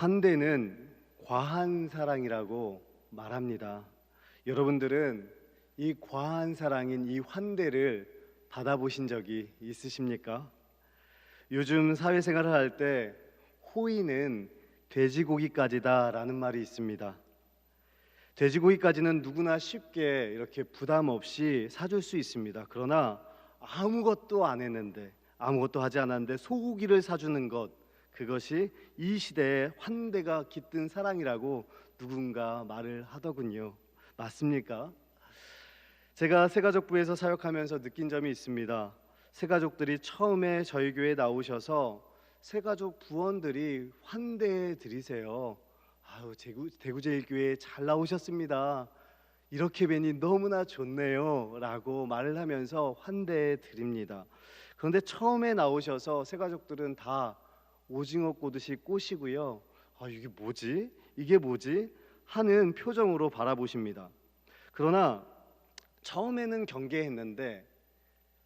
환대는 과한 사랑이라고 말합니다. 여러분들은 이 과한 사랑인 이 환대를 받아보신 적이 있으십니까? 요즘 사회생활을 할 때 호의는 돼지고기까지다라는 말이 있습니다. 돼지고기까지는 누구나 쉽게 이렇게 부담 없이 사줄 수 있습니다. 그러나 아무것도 안 했는데, 아무것도 하지 않았는데 소고기를 사주는 것, 그것이 이 시대의 환대가 깃든 사랑이라고 누군가 말을 하더군요. 맞습니까? 제가 새가족부에서 사역하면서 느낀 점이 있습니다. 새가족들이 처음에 저희 교회에 나오셔서 새가족 부원들이 환대해 드리세요. 아유, 대구제일교회 잘 나오셨습니다. 이렇게 뵈니 너무나 좋네요 라고 말을 하면서 환대해 드립니다. 그런데 처음에 나오셔서 새가족들은 다 오징어 꼬듯이 꼬시고요. 이게 뭐지? 이게 뭐지? 하는 표정으로 바라보십니다. 그러나 처음에는 경계했는데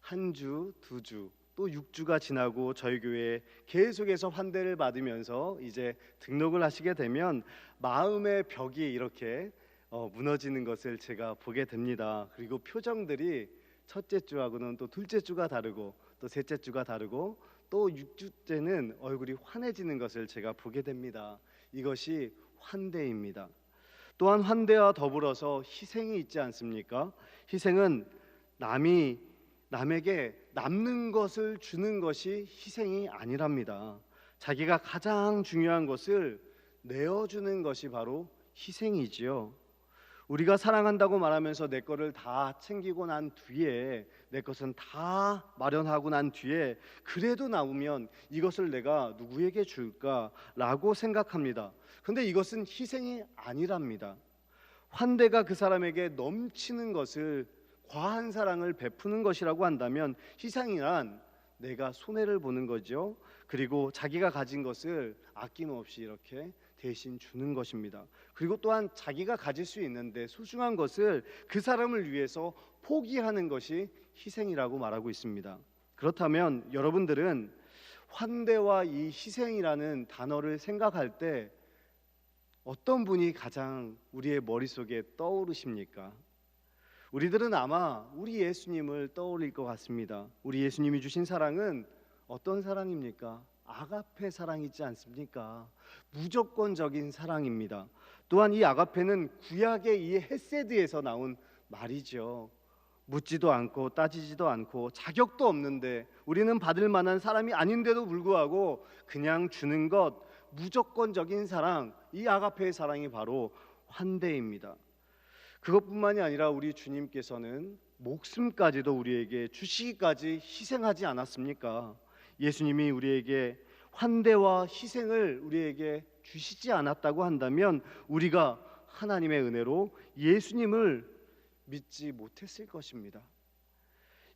한 주, 두 주, 또 6주가 지나고 저희 교회에 계속해서 환대를 받으면서 이제 등록을 하시게 되면 마음의 벽이 이렇게 무너지는 것을 제가 보게 됩니다. 그리고 표정들이 첫째 주하고는 또 둘째 주가 다르고 또 셋째 주가 다르고 또 6주째는 얼굴이 환해지는 것을 제가 보게 됩니다. 이것이 환대입니다. 또한 환대와 더불어서 희생이 있지 않습니까? 희생은 남에게 남는 것을 주는 것이 희생이 아니랍니다. 자기가 가장 중요한 것을 내어주는 것이 바로 희생이지요. 우리가 사랑한다고 말하면서 내 거를 다 챙기고 난 뒤에, 내 것은 다 마련하고 난 뒤에 그래도 남으면 이것을 내가 누구에게 줄까라고 생각합니다. 그런데 이것은 희생이 아니랍니다. 환대가 그 사람에게 넘치는 것을, 과한 사랑을 베푸는 것이라고 한다면 희생이란 내가 손해를 보는 거죠. 그리고 자기가 가진 것을 아낌없이 이렇게 대신 주는 것입니다. 그리고 또한 자기가 가질 수 있는데 소중한 것을 그 사람을 위해서 포기하는 것이 희생이라고 말하고 있습니다. 그렇다면 여러분들은 환대와 이 희생이라는 단어를 생각할 때 어떤 분이 가장 우리의 머릿속에 떠오르십니까? 우리들은 아마 우리 예수님을 떠올릴 것 같습니다. 우리 예수님이 주신 사랑은 어떤 사랑입니까? 아가페 사랑이지 않습니까? 무조건적인 사랑입니다. 또한 이 아가페는 구약의 이 헤세드에서 나온 말이죠. 묻지도 않고 따지지도 않고 자격도 없는데, 우리는 받을 만한 사람이 아닌데도 불구하고 그냥 주는 것, 무조건적인 사랑, 이 아가페의 사랑이 바로 환대입니다. 그것뿐만이 아니라 우리 주님께서는 목숨까지도 우리에게 주시기까지 희생하지 않았습니까? 예수님이 우리에게 환대와 희생을 우리에게 주시지 않았다고 한다면 우리가 하나님의 은혜로 예수님을 믿지 못했을 것입니다.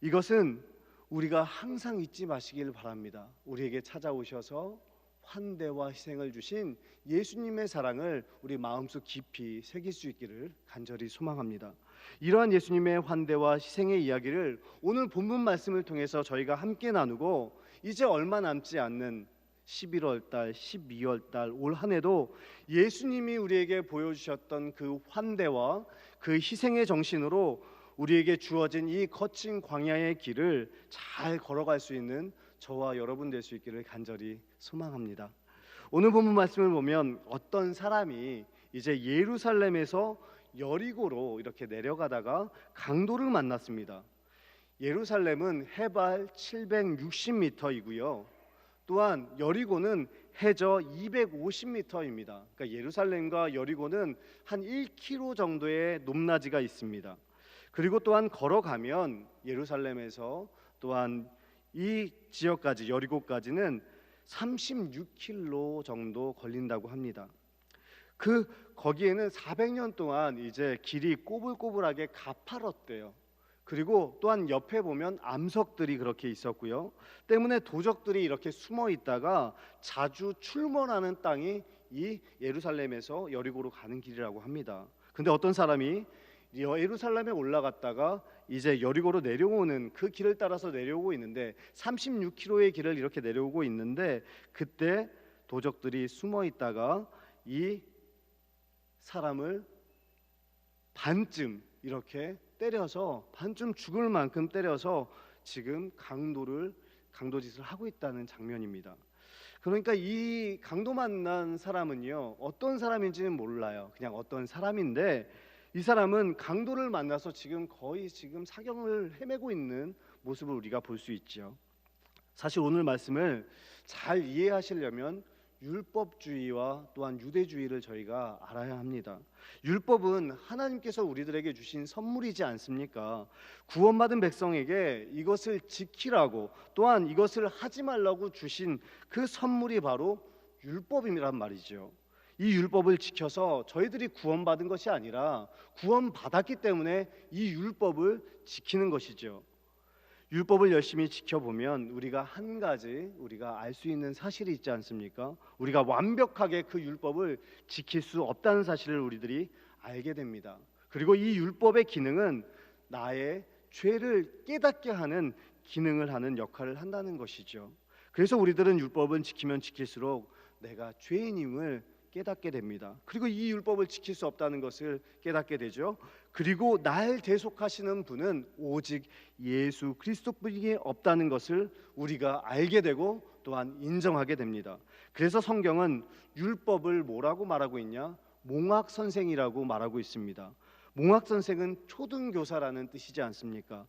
이것은 우리가 항상 잊지 마시길 바랍니다. 우리에게 찾아오셔서 환대와 희생을 주신 예수님의 사랑을 우리 마음속 깊이 새길 수 있기를 간절히 소망합니다. 이러한 예수님의 환대와 희생의 이야기를 오늘 본문 말씀을 통해서 저희가 함께 나누고, 이제 얼마 남지 않는 11월 달, 12월 달, 올 한 해도 예수님이 우리에게 보여주셨던 그 환대와 그 희생의 정신으로 우리에게 주어진 이 거친 광야의 길을 잘 걸어갈 수 있는 저와 여러분 될 수 있기를 간절히 소망합니다. 오늘 본문 말씀을 보면 어떤 사람이 이제 예루살렘에서 여리고로 이렇게 내려가다가 강도를 만났습니다. 예루살렘은 해발 760m이고요. 또한 여리고는 해저 250m입니다. 그러니까 예루살렘과 여리고는 한 1km 정도의 높낮이가 있습니다. 그리고 또한 걸어가면 예루살렘에서 또한 이 지역까지, 여리고까지는 36km 정도 걸린다고 합니다. 거기에는 400년 동안 이제 길이 꼬불꼬불하게 가파랐대요. 그리고 또한 옆에 보면 암석들이 그렇게 있었고요. 때문에 도적들이 이렇게 숨어 있다가 자주 출몰하는 땅이 이 예루살렘에서 여리고로 가는 길이라고 합니다. 근데 어떤 사람이 예루살렘에 올라갔다가 이제 여리고로 내려오는 그 길을 따라서 내려오고 있는데 36km의 길을 이렇게 내려오고 있는데, 그때 도적들이 숨어 있다가 이 사람을 반쯤 이렇게 때려서 반쯤 죽을 만큼 때려서 지금 강도짓을 하고 있다는 장면입니다. 그러니까 이 강도 만난 사람은요, 어떤 사람인지는 몰라요. 그냥 어떤 사람인데 이 사람은 강도를 만나서 지금 거의 사경을 헤매고 있는 모습을 우리가 볼 수 있죠. 사실 오늘 말씀을 잘 이해하시려면 율법주의와 또한 유대주의를 저희가 알아야 합니다. 율법은 하나님께서 우리들에게 주신 선물이지 않습니까? 구원받은 백성에게 이것을 지키라고 또한 이것을 하지 말라고 주신 그 선물이 바로 율법이란 말이죠. 이 율법을 지켜서 저희들이 구원받은 것이 아니라 구원받았기 때문에 이 율법을 지키는 것이죠. 율법을 열심히 지켜보면 우리가 한 가지 우리가 알 수 있는 사실이 있지 않습니까? 우리가 완벽하게 그 율법을 지킬 수 없다는 사실을 우리들이 알게 됩니다. 그리고 이 율법의 기능은 나의 죄를 깨닫게 하는 기능을 하는 역할을 한다는 것이죠. 그래서 우리들은 율법을 지키면 지킬수록 내가 죄인임을 깨닫게 됩니다. 그리고 이 율법을 지킬 수 없다는 것을 깨닫게 되죠. 그리고 날 대속하시는 분은 오직 예수 그리스도뿐이 없다는 것을 우리가 알게 되고 또한 인정하게 됩니다. 그래서 성경은 율법을 뭐라고 말하고 있냐? 몽학 선생이라고 말하고 있습니다. 몽학 선생은 초등교사라는 뜻이지 않습니까?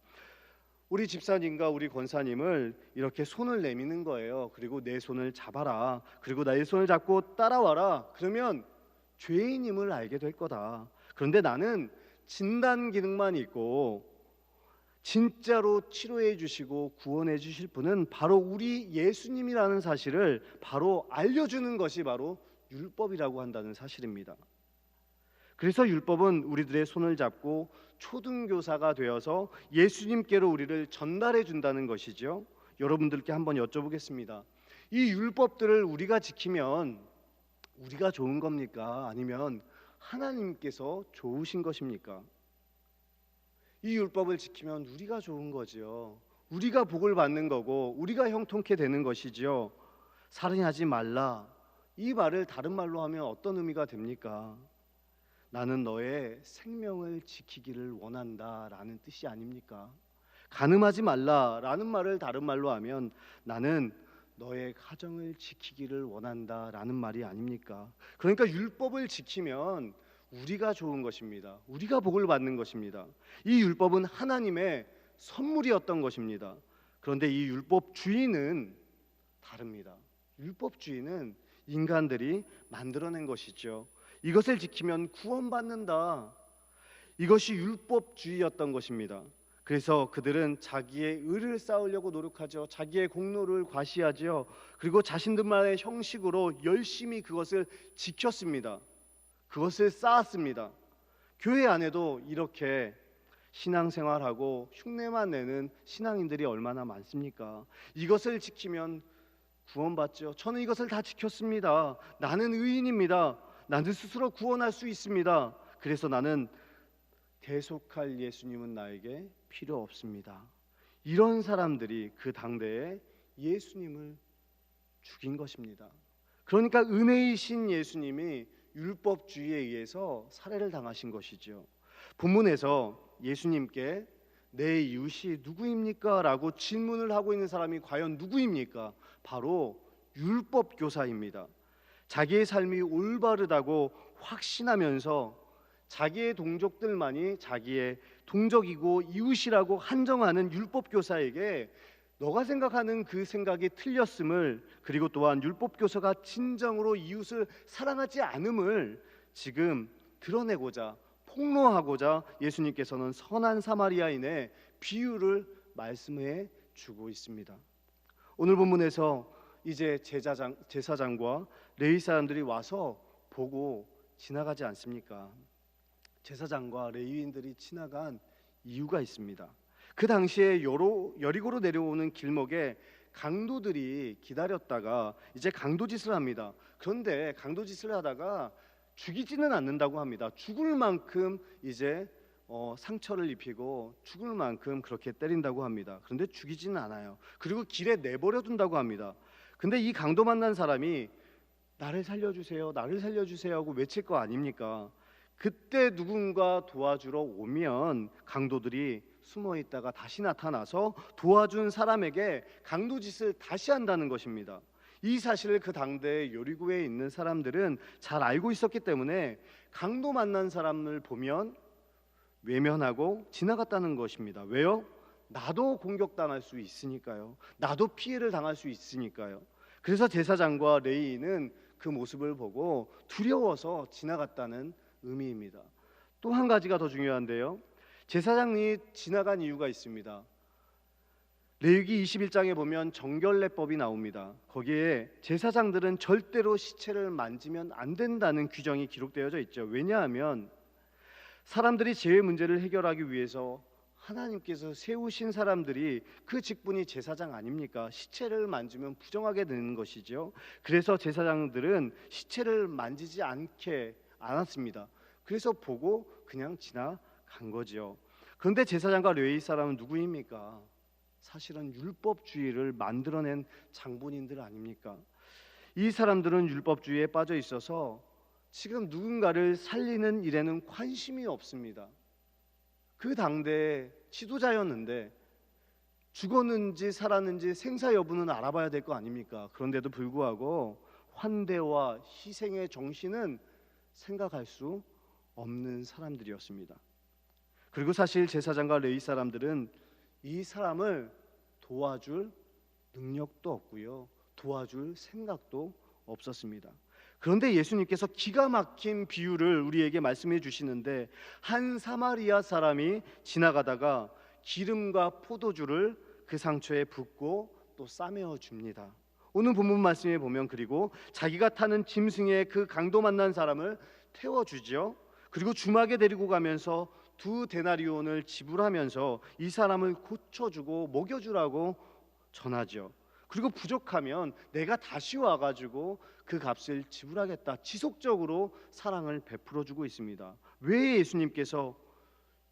우리 집사님과 우리 권사님을 이렇게 손을 내미는 거예요. 그리고 내 손을 잡아라. 그리고 나의 손을 잡고 따라와라. 그러면 죄인임을 알게 될 거다. 그런데 나는 진단 기능만 있고 진짜로 치료해 주시고 구원해 주실 분은 바로 우리 예수님이라는 사실을 바로 알려주는 것이 바로 율법이라고 한다는 사실입니다. 그래서 율법은 우리들의 손을 잡고 초등교사가 되어서 예수님께로 우리를 전달해 준다는 것이죠. 여러분들께 한번 여쭤보겠습니다. 이 율법들을 우리가 지키면 우리가 좋은 겁니까? 아니면 하나님께서 좋으신 것입니까? 이 율법을 지키면 우리가 좋은 거지요. 우리가 복을 받는 거고 우리가 형통케 되는 것이지요. 살인하지 말라. 이 말을 다른 말로 하면 어떤 의미가 됩니까? 나는 너의 생명을 지키기를 원한다라는 뜻이 아닙니까? 간음하지 말라라는 말을 다른 말로 하면 나는 너의 가정을 지키기를 원한다라는 말이 아닙니까? 그러니까 율법을 지키면 우리가 좋은 것입니다. 우리가 복을 받는 것입니다. 이 율법은 하나님의 선물이었던 것입니다. 그런데 이 율법주의는 다릅니다. 율법주의는 인간들이 만들어낸 것이죠. 이것을 지키면 구원받는다. 이것이 율법주의였던 것입니다. 그래서 그들은 자기의 의를 쌓으려고 노력하죠. 자기의 공로를 과시하죠. 그리고 자신들만의 형식으로 열심히 그것을 지켰습니다. 그것을 쌓았습니다. 교회 안에도 이렇게 신앙생활하고 흉내만 내는 신앙인들이 얼마나 많습니까? 이것을 지키면 구원받죠. 저는 이것을 다 지켰습니다. 나는 의인입니다. 나는 스스로 구원할 수 있습니다. 그래서 나는 대속할 예수님은 나에게 필요 없습니다. 이런 사람들이 그 당대에 예수님을 죽인 것입니다. 그러니까 은혜이신 예수님이 율법주의에 의해서 살해를 당하신 것이죠. 본문에서 예수님께 내 이웃이 누구입니까? 라고 질문을 하고 있는 사람이 과연 누구입니까? 바로 율법교사입니다. 자기의 삶이 올바르다고 확신하면서 자기의 동족들만이 자기의 동족이고 이웃이라고 한정하는 율법교사에게 너가 생각하는 그 생각이 틀렸음을, 그리고 또한 율법교사가 진정으로 이웃을 사랑하지 않음을 지금 드러내고자, 폭로하고자 예수님께서는 선한 사마리아인의 비유를 말씀해 주고 있습니다. 오늘 본문에서 이제 제사장과 레위 사람들이 와서 보고 지나가지 않습니까? 제사장과 레위인들이 지나간 이유가 있습니다. 그 당시에 여리고로 내려오는 길목에 강도들이 기다렸다가 이제 강도짓을 합니다. 그런데 강도짓을 하다가 죽이지는 않는다고 합니다. 죽을 만큼 이제 상처를 입히고 죽을 만큼 그렇게 때린다고 합니다. 그런데 죽이지는 않아요. 그리고 길에 내버려 둔다고 합니다. 근데 이 강도 만난 사람이 나를 살려주세요, 나를 살려주세요 하고 외칠 거 아닙니까? 그때 누군가 도와주러 오면 강도들이 숨어 있다가 다시 나타나서 도와준 사람에게 강도짓을 다시 한다는 것입니다. 이 사실을 그 당대 요리고에 있는 사람들은 잘 알고 있었기 때문에 강도 만난 사람을 보면 외면하고 지나갔다는 것입니다. 왜요? 나도 공격당할 수 있으니까요. 나도 피해를 당할 수 있으니까요. 그래서 제사장과 레위인은 그 모습을 보고 두려워서 지나갔다는 의미입니다. 또 한 가지가 더 중요한데요. 제사장이 지나간 이유가 있습니다. 레위기 21장에 보면 정결례법이 나옵니다. 거기에 제사장들은 절대로 시체를 만지면 안 된다는 규정이 기록되어져 있죠. 왜냐하면 사람들이 죄의 문제를 해결하기 위해서 하나님께서 세우신 사람들이 그 직분이 제사장 아닙니까? 시체를 만지면 부정하게 되는 것이죠. 그래서 제사장들은 시체를 만지지 않았습니다. 그래서 보고 그냥 지나간 거죠. 그런데 제사장과 레위 사람은 누구입니까? 사실은 율법주의를 만들어낸 장본인들 아닙니까? 이 사람들은 율법주의에 빠져 있어서 지금 누군가를 살리는 일에는 관심이 없습니다. 그 당대의 지도자였는데 죽었는지 살았는지 생사 여부는 알아봐야 될 거 아닙니까? 그런데도 불구하고 환대와 희생의 정신은 생각할 수 없는 사람들이었습니다. 그리고 사실 제사장과 레위 사람들은 이 사람을 도와줄 능력도 없고요, 도와줄 생각도 없었습니다. 그런데 예수님께서 기가 막힌 비유를 우리에게 말씀해 주시는데, 한 사마리아 사람이 지나가다가 기름과 포도주를 그 상처에 붓고 또 싸매어 줍니다. 오늘 본문 말씀에 보면 그리고 자기가 타는 짐승에 그 강도 만난 사람을 태워주죠. 그리고 주막에 데리고 가면서 2데나리온을 지불하면서 이 사람을 고쳐주고 먹여주라고 전하죠. 그리고 부족하면 내가 다시 와가지고 그 값을 지불하겠다, 지속적으로 사랑을 베풀어주고 있습니다. 왜 예수님께서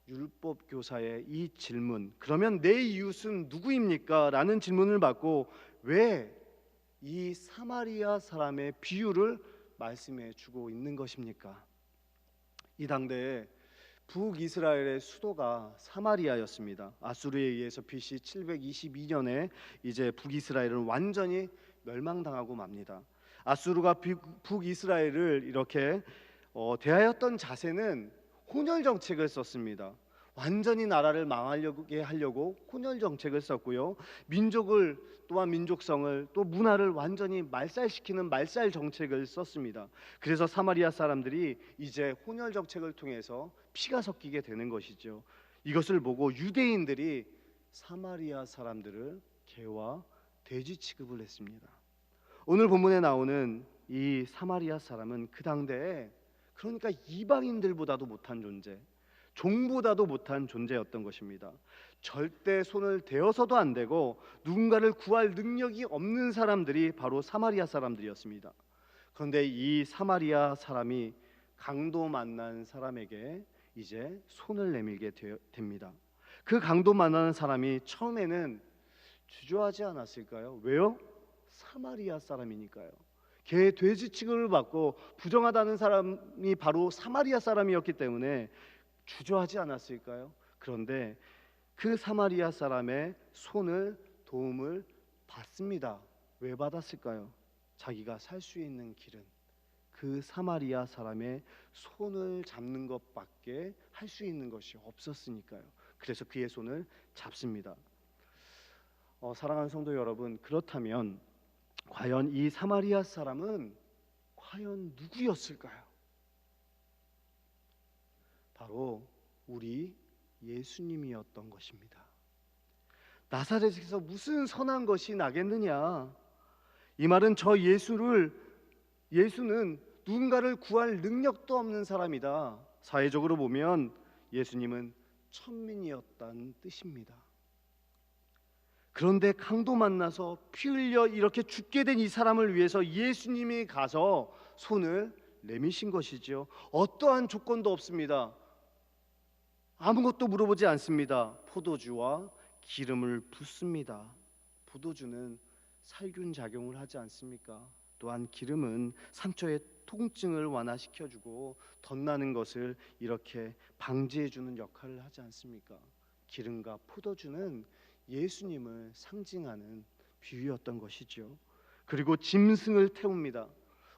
율법 교사의 이 질문, 그러면 내 이웃은 누구입니까? 라는 질문을 받고 왜 이 사마리아 사람의 비유를 말씀해 주고 있는 것입니까? 이 당대에 북이스라엘의 수도가 사마리아였습니다. 아수르에 의해서 BC 722년에 이제 북이스라엘은 완전히 멸망당하고 맙니다. 아수르가 북이스라엘을 이렇게 대하였던 자세는 혼혈 정책을 썼습니다. 완전히 나라를 망하게 하려고 혼혈 정책을 썼고요, 민족을 또한 민족성을 또 문화를 완전히 말살시키는 말살 정책을 썼습니다. 그래서 사마리아 사람들이 이제 혼혈 정책을 통해서 피가 섞이게 되는 것이죠. 이것을 보고 유대인들이 사마리아 사람들을 개와 돼지 취급을 했습니다. 오늘 본문에 나오는 이 사마리아 사람은 그 당대에, 그러니까 이방인들보다도 못한 존재, 종보다도 못한 존재였던 것입니다. 절대 손을 대어서도 안 되고 누군가를 구할 능력이 없는 사람들이 바로 사마리아 사람들이었습니다. 그런데 이 사마리아 사람이 강도 만난 사람에게 이제 손을 내밀게 됩니다. 그 강도 만나는 사람이 처음에는 주저하지 않았을까요? 왜요? 사마리아 사람이니까요. 개 돼지 취급을 받고 부정하다는 사람이 바로 사마리아 사람이었기 때문에 주저하지 않았을까요? 그런데 그 사마리아 사람의 손을, 도움을 받습니다. 왜 받았을까요? 자기가 살 수 있는 길은 그 사마리아 사람의 손을 잡는 것밖에 할 수 있는 것이 없었으니까요. 그래서 그의 손을 잡습니다. 사랑하는 성도 여러분, 그렇다면 과연 이 사마리아 사람은 과연 누구였을까요? 바로 우리 예수님이었던 것입니다. 나사렛에서 무슨 선한 것이 나겠느냐? 이 말은 예수는 누군가를 구할 능력도 없는 사람이다. 사회적으로 보면 예수님은 천민이었다는 뜻입니다. 그런데 강도 만나서 피 흘려 이렇게 죽게 된 이 사람을 위해서 예수님이 가서 손을 내미신 것이죠. 어떠한 조건도 없습니다. 아무것도 물어보지 않습니다. 포도주와 기름을 붓습니다. 포도주는 살균 작용을 하지 않습니까? 또한 기름은 상처의 통증을 완화시켜주고 덧나는 것을 이렇게 방지해주는 역할을 하지 않습니까? 기름과 포도주는 예수님을 상징하는 비유였던 것이죠. 그리고 짐승을 태웁니다.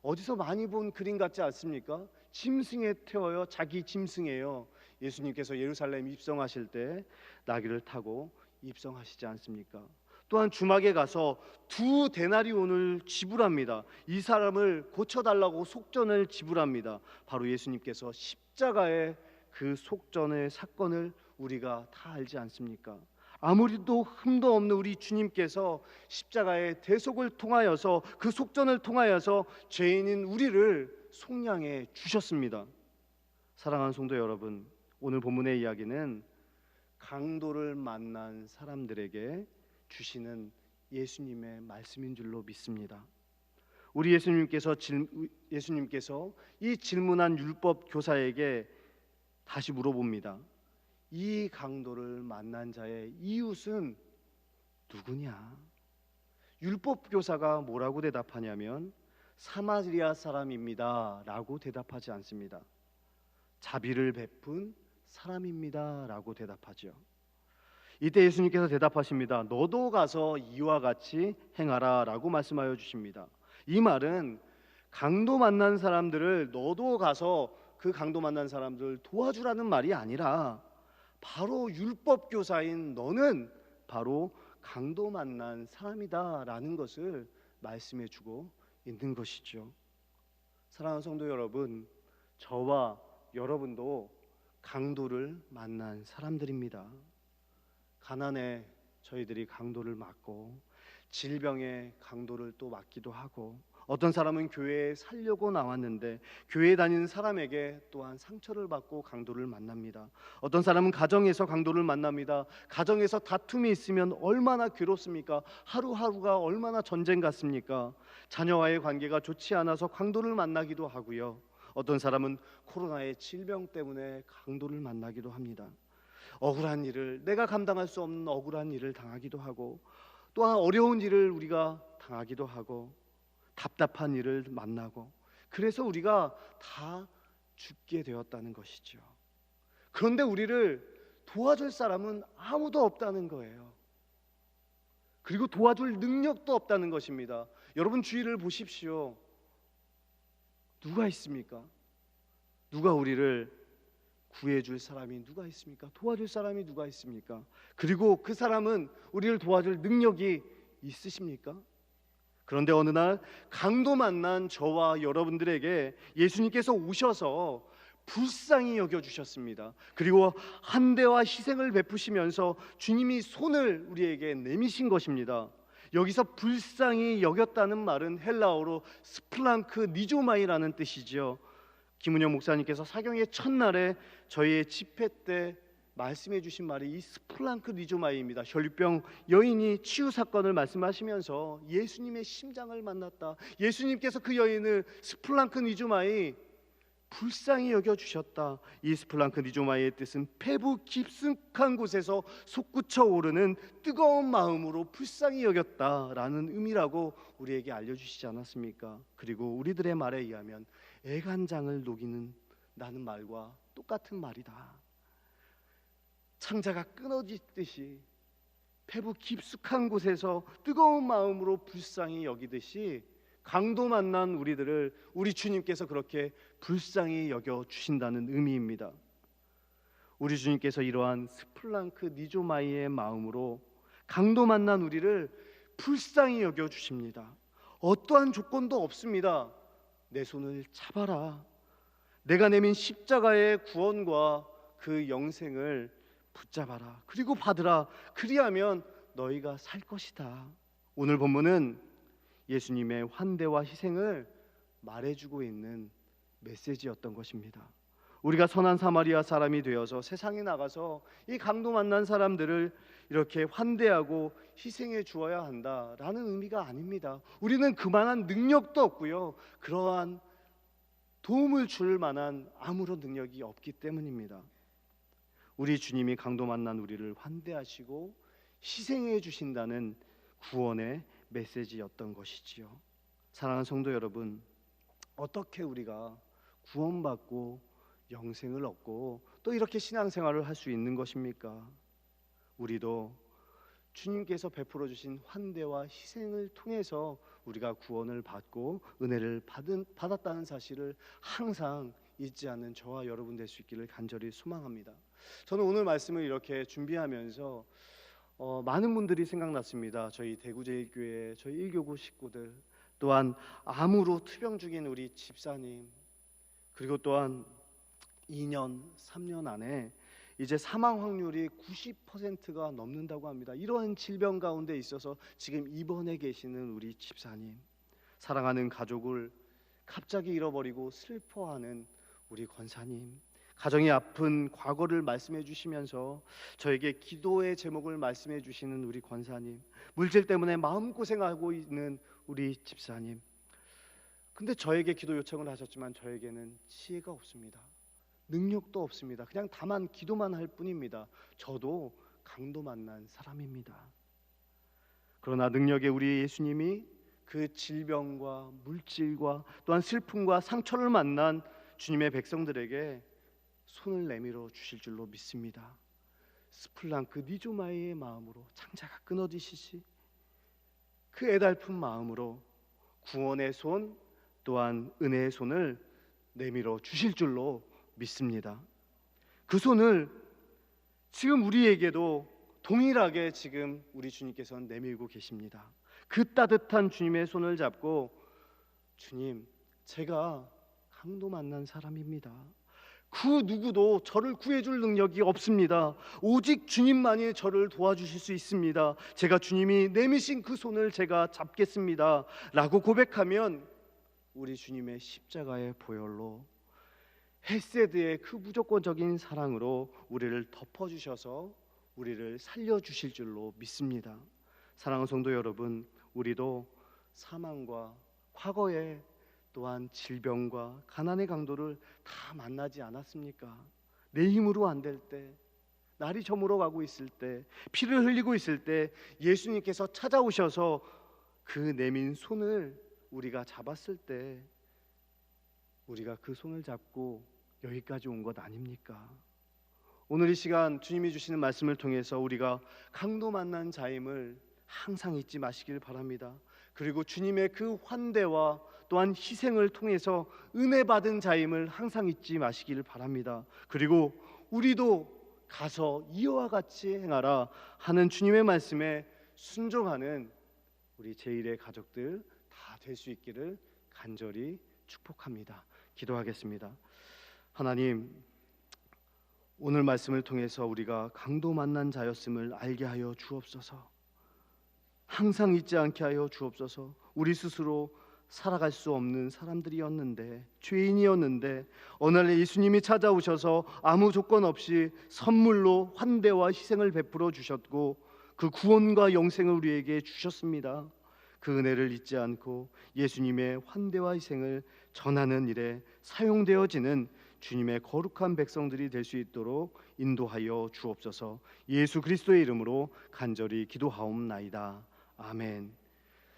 어디서 많이 본 그림 같지 않습니까? 짐승에 태워요. 자기 짐승이에요. 예수님께서 예루살렘 입성하실 때 나귀를 타고 입성하시지 않습니까? 또한 주막에 가서 2데나리온을 지불합니다. 이 사람을 고쳐달라고 속전을 지불합니다. 바로 예수님께서 십자가의 그 속전의 사건을 우리가 다 알지 않습니까? 아무리도 흠도 없는 우리 주님께서 십자가의 대속을 통하여서 그 속전을 통하여서 죄인인 우리를 속량해 주셨습니다. 사랑하는 성도 여러분, 오늘 본문의 이야기는 강도를 만난 사람들에게 주시는 예수님의 말씀인 줄로 믿습니다. 우리 예수님께서 이 질문한 율법 교사에게 다시 물어봅니다. 이 강도를 만난 자의 이웃은 누구냐? 율법 교사가 뭐라고 대답하냐면 사마리아 사람입니다 라고 대답하지 않습니다. 자비를 베푼 사람입니다 라고 대답하죠. 이때 예수님께서 대답하십니다. 너도 가서 이와 같이 행하라 라고 말씀하여 주십니다. 이 말은 강도 만난 사람들을 너도 가서 그 강도 만난 사람들을 도와주라는 말이 아니라 바로 율법 교사인 너는 바로 강도 만난 사람이다 라는 것을 말씀해 주고 있는 것이죠. 사랑하는 성도 여러분, 저와 여러분도 강도를 만난 사람들입니다. 가난에 저희들이 강도를 맞고 질병에 강도를 또 맞기도 하고 어떤 사람은 교회에 살려고 나왔는데 교회에 다니는 사람에게 또한 상처를 받고 강도를 만납니다. 어떤 사람은 가정에서 강도를 만납니다. 가정에서 다툼이 있으면 얼마나 괴롭습니까? 하루하루가 얼마나 전쟁 같습니까? 자녀와의 관계가 좋지 않아서 강도를 만나기도 하고요. 어떤 사람은 코로나의 질병 때문에 강도를 만나기도 합니다. 억울한 일을, 내가 감당할 수 없는 억울한 일을 당하기도 하고 또한 어려운 일을 우리가 당하기도 하고 답답한 일을 만나고 그래서 우리가 다 죽게 되었다는 것이죠. 그런데 우리를 도와줄 사람은 아무도 없다는 거예요. 그리고 도와줄 능력도 없다는 것입니다. 여러분 주위를 보십시오. 누가 있습니까? 누가 우리를 구해줄 사람이 누가 있습니까? 도와줄 사람이 누가 있습니까? 그리고 그 사람은 우리를 도와줄 능력이 있으십니까? 그런데 어느 날 강도 만난 저와 여러분들에게 예수님께서 오셔서 불쌍히 여겨주셨습니다. 그리고 한대와 희생을 베푸시면서 주님이 손을 우리에게 내미신 것입니다. 여기서 불쌍히 여겼다는 말은 헬라어로 스플랑크 니조마이라는 뜻이죠. 김은영 목사님께서 사경의 첫날에 저희의 집회 때 말씀해 주신 말이 이 스플랑크 니조마이입니다. 혈류병 여인이 치유 사건을 말씀하시면서 예수님의 심장을 만났다. 예수님께서 그 여인을 스플랑크 니조마이 불쌍히 여겨주셨다. 이 스플랑크 니조마이의 뜻은 폐부 깊숙한 곳에서 솟구쳐 오르는 뜨거운 마음으로 불쌍히 여겼다라는 의미라고 우리에게 알려주시지 않았습니까? 그리고 우리들의 말에 의하면 애간장을 녹이는 나는 말과 똑같은 말이다. 창자가 끊어지듯이 폐부 깊숙한 곳에서 뜨거운 마음으로 불쌍히 여기듯이 강도 만난 우리들을 우리 주님께서 그렇게 불쌍히 여겨주신다는 의미입니다. 우리 주님께서 이러한 스플랑크 니조마이의 마음으로 강도 만난 우리를 불쌍히 여겨주십니다. 어떠한 조건도 없습니다. 내 손을 잡아라. 내가 내민 십자가의 구원과 그 영생을 붙잡아라. 그리고 받으라. 그리하면 너희가 살 것이다. 오늘 본문은 예수님의 환대와 희생을 말해주고 있는 메시지였던 것입니다. 우리가 선한 사마리아 사람이 되어서 세상에 나가서 이 강도 만난 사람들을 이렇게 환대하고 희생해 주어야 한다라는 의미가 아닙니다. 우리는 그만한 능력도 없고요. 그러한 도움을 줄 만한 아무런 능력이 없기 때문입니다. 우리 주님이 강도 만난 우리를 환대하시고 희생해 주신다는 구원의 메시지였던 것이지요. 사랑하는 성도 여러분, 어떻게 우리가 구원받고 영생을 얻고 또 이렇게 신앙생활을 할 수 있는 것입니까? 우리도 주님께서 베풀어 주신 환대와 희생을 통해서 우리가 구원을 받고 은혜를 받았다는 사실을 항상 잊지 않는 저와 여러분 될 수 있기를 간절히 소망합니다. 저는 오늘 말씀을 이렇게 준비하면서 많은 분들이 생각났습니다. 저희 대구제일교회, 저희 일교구 식구들, 또한 암으로 투병 중인 우리 집사님, 그리고 또한 2년, 3년 안에 이제 사망 확률이 90%가 넘는다고 합니다. 이런 질병 가운데 있어서 지금 입원해 계시는 우리 집사님, 사랑하는 가족을 갑자기 잃어버리고 슬퍼하는 우리 권사님, 가정이 아픈 과거를 말씀해 주시면서 저에게 기도의 제목을 말씀해 주시는 우리 권사님, 물질 때문에 마음고생하고 있는 우리 집사님, 근데 저에게 기도 요청을 하셨지만 저에게는 지혜가 없습니다. 능력도 없습니다. 그냥 다만 기도만 할 뿐입니다. 저도 강도 만난 사람입니다. 그러나 능력의 우리 예수님이 그 질병과 물질과 또한 슬픔과 상처를 만난 주님의 백성들에게 손을 내밀어 주실 줄로 믿습니다. 스플랑크 니조마이의 마음으로 창자가 끊어지시지 그 애달픈 마음으로 구원의 손 또한 은혜의 손을 내밀어 주실 줄로 믿습니다. 그 손을 지금 우리에게도 동일하게 지금 우리 주님께서는 내밀고 계십니다. 그 따뜻한 주님의 손을 잡고, 주님, 제가 강도 만난 사람입니다. 그 누구도 저를 구해줄 능력이 없습니다. 오직 주님만이 저를 도와주실 수 있습니다. 제가 주님이 내미신 그 손을 제가 잡겠습니다 라고 고백하면 우리 주님의 십자가의 보혈로 헤세드의 그 무조건적인 사랑으로 우리를 덮어주셔서 우리를 살려주실 줄로 믿습니다. 사랑하는 성도 여러분, 우리도 사망과 과거에 또한 질병과 가난의 강도를 다 만나지 않았습니까? 내 힘으로 안 될 때, 날이 저물어 가고 있을 때, 피를 흘리고 있을 때 예수님께서 찾아오셔서 그 내민 손을 우리가 잡았을 때 우리가 그 손을 잡고 여기까지 온 것 아닙니까? 오늘 이 시간 주님이 주시는 말씀을 통해서 우리가 강도 만난 자임을 항상 잊지 마시길 바랍니다. 그리고 주님의 그 환대와 또한 희생을 통해서 은혜 받은 자임을 항상 잊지 마시길 바랍니다. 그리고 우리도 가서 이와 같이 행하라 하는 주님의 말씀에 순종하는 우리 제1의 가족들 다 될 수 있기를 간절히 축복합니다. 기도하겠습니다. 하나님, 오늘 말씀을 통해서 우리가 강도 만난 자였음을 알게 하여 주옵소서. 항상 잊지 않게 하여 주옵소서. 우리 스스로 살아갈 수 없는 사람들이었는데, 죄인이었는데 어느 날 예수님이 찾아오셔서 아무 조건 없이 선물로 환대와 희생을 베풀어 주셨고 그 구원과 영생을 우리에게 주셨습니다. 그 은혜를 잊지 않고 예수님의 환대와 희생을 전하는 일에 사용되어지는 주님의 거룩한 백성들이 될 수 있도록 인도하여 주옵소서. 예수 그리스도의 이름으로 간절히 기도하옵나이다. 아멘.